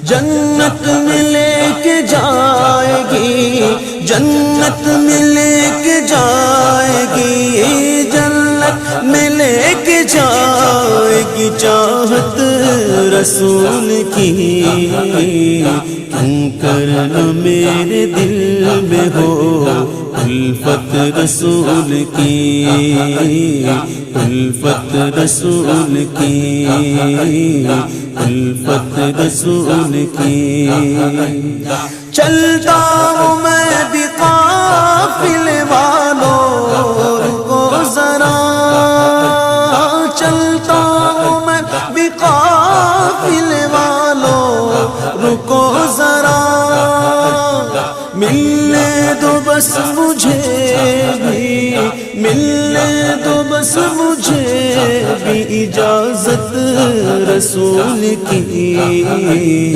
جنت میں لے کے جائے گی، جنت میں لے کے جائے گی، جنت میں لے کے جائے گی چاہت رسول کی۔ کیوں کرنا میرے دل میں ہو الفت رسول کی، الفت رسول کی، الفت رسول کی۔ چلتا ہوں میں بھی قافلے والوں رکو ذرا، چلتا ہوں میں بھی قافلے والوں رکو ذرا، ملنے دو بس مجھے بھی، ملنے دو بس مجھے بھی اجازت رسول کی۔